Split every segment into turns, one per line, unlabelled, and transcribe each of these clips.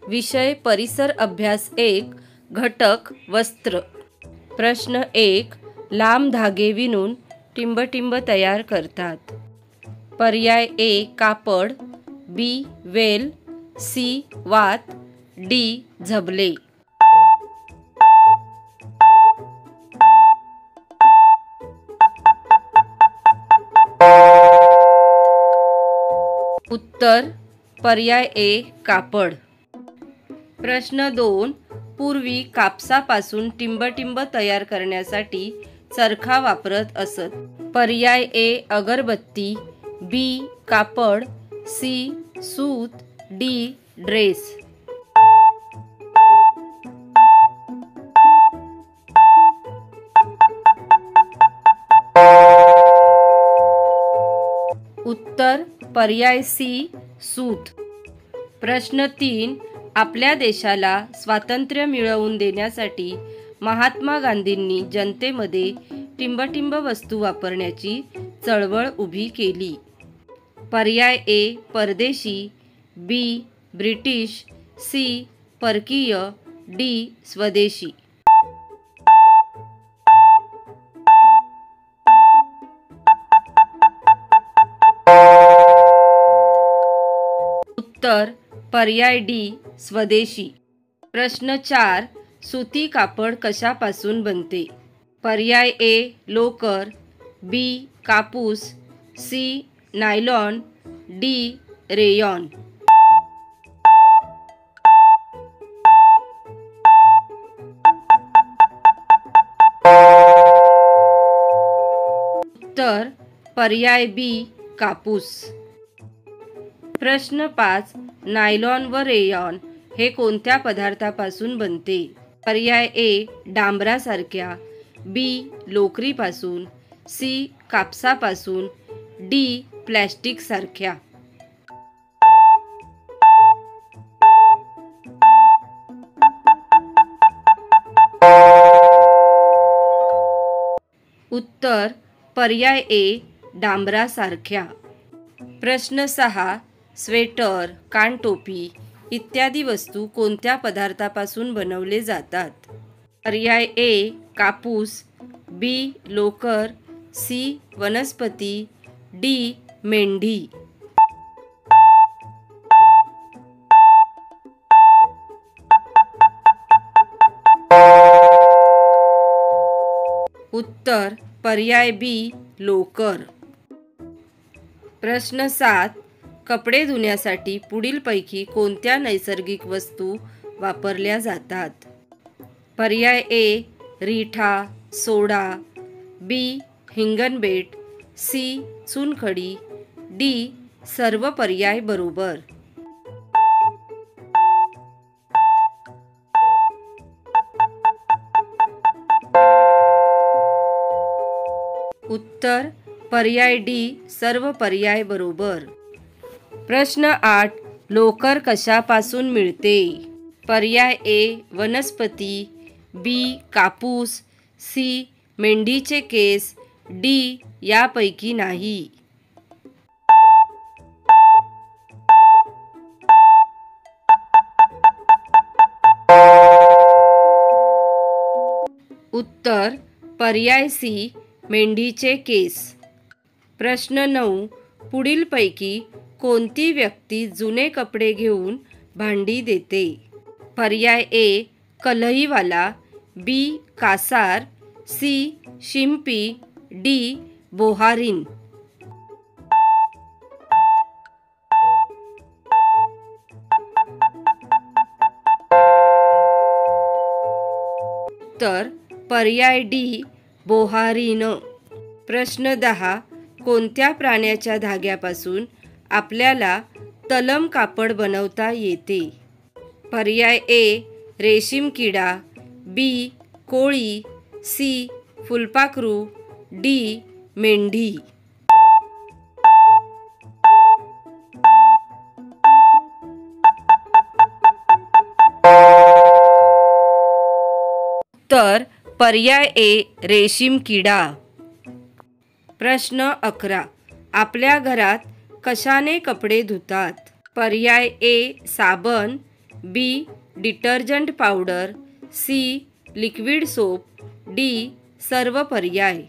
विषय परिसर अभ्यास 1 घटक वस्त्र। प्रश्न 1 लांब धागे विणून टिंबटिंब तयार करतात। पर्याय ए कापड, बी वेल, सी वात, डी झबले। उत्तर पर्याय ए कापड। प्रश्न 2 पूर्वी कापसापासून टिंबटिंब तयार करण्यासाठी चरखा वापरत असत। पर्याय ए अगरबत्ती, बी कापड, सी सूत, डी ड्रेस। उत्तर पर्याय सी सूत। प्रश्न 3 आपल्या देशाला स्वातंत्र्य मिळवून देण्यासाठी महात्मा गांधींनी जनतेमध्ये टिंबटिंब वस्तू वापरण्याची चळवळ उभी केली। पर्याय ए परदेशी, बी ब्रिटिश, सी परकीय, डी स्वदेशी। उत्तर पर्याय डी स्वदेशी। प्रश्न 4 सुती कापड कशापासून बनते। पर्याय ए लोकर, बी कापूस, सी नायलॉन, डी रेयॉन। उत्तर पर्याय बी कापूस। प्रश्न 5 नायलॉन व रेयॉन हे कोणत्या पदार्थापासून बनते। पर्याय ए डांबरासारख्या, बी लोकरीपासून, सी कापसापासून, डी प्लॅस्टिक सारख्या। उत्तर पर्याय ए डांबरासारख्या। प्रश्न 6 स्वेटर, कानटोपी इत्यादी वस्तू कोणत्या पदार्थापासून बनवले जातात। पर्याय ए कापूस, बी लोकर, सी वनस्पती, डी मेंढी। उत्तर पर्याय बी लोकर। प्रश्न 7 कपडे धुण्यासाठी पुढीलपैकी कोणत्या नैसर्गिक वस्तू वापरल्या जातात। पर्याय ए रिठा, सोडा, बी हिंगणबेट, सी चुनखडी, डी सर्व पर्याय बरोबर। उत्तर पर्याय डी सर्व पर्याय बरोबर। प्रश्न 8 लोकर कशापासून मिळते। पर्याय ए वनस्पती, बी कापूस, सी मेंढीचे केस, डी यापैकी नाही। उत्तर पर्याय सी मेंढीचे केस। प्रश्न 9 पुढीलपैकी कोणती व्यक्ती जुने कपडे घेऊन भांडी देते। पर्याय ए कल्हईवाला, बी कासार, सी शिंपी, डी बोहारीन। उत्तर पर्याय डी बोहारीन। प्रश्न 10 कोणत्या प्राण्याच्या धाग्यापासून आपल्याला तलम कापड बनवता येते। पर्याय ए रेशीम किडा, बी कोळी, सी फुलपाखरू, डी मेंढी। उत्तर पर्याय ए रेशीम किडा। प्रश्न 11 आपल्या घरात कशाने कपडे धुतात। पर्याय ए साबण, B detergent powder, C liquid soap, D सर्व पर्याय.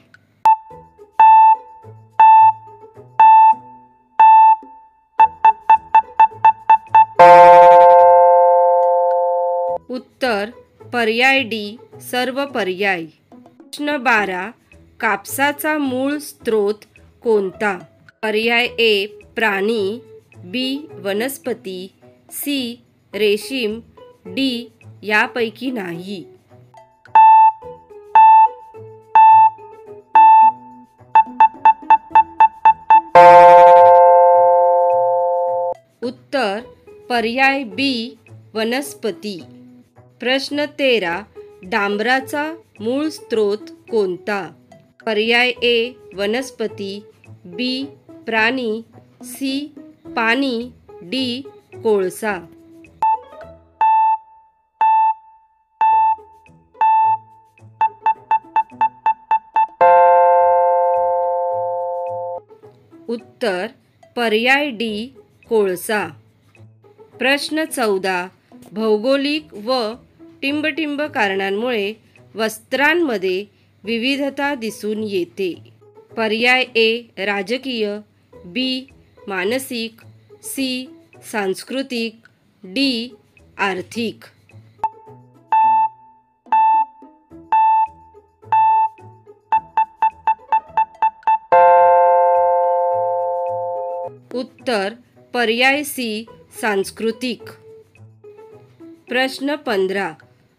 उत्तर पर्याय डी सर्व पर्याय. प्रश्न 12. कापसाचा मूळ स्रोत कोणता? पर्याय ए प्राणी, बी वनस्पती, सी रेशीम, डी यापैकी नाही. उत्तर पर्याय बी वनस्पती. प्रश्न 13. डांबराचा मूळ स्रोत कोणता? पर्याय ए वनस्पती, बी प्राणी, सी पाणी, डी कोळसा. उत्तर पर्याय डी कोळसा. प्रश्न 14. भौगोलिक व टिंबटिंब कारणांमुळे वस्त्रांमध्ये विविधता दिसून येते. पर्याय ए राजकीय, बी मानसिक, सी सांस्कृतिक, डी आर्थिक. उत्तर पर्याय सी सांस्कृतिक. प्रश्न 15.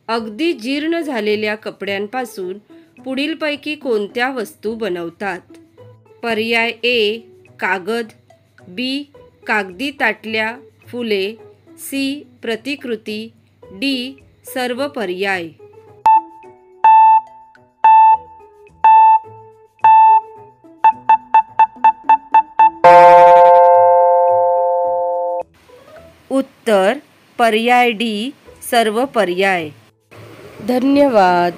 अगदी जीर्ण झालेल्या कपड्यांपासून पुढीलपैकी कोणत्या वस्तू बनवतात? पर्याय ए कागद, बी कागदी ताटल्या फुले, सी प्रतिकृती, डी सर्व पर्याय. उत्तर पर्याय डी सर्व पर्याय. धन्यवाद.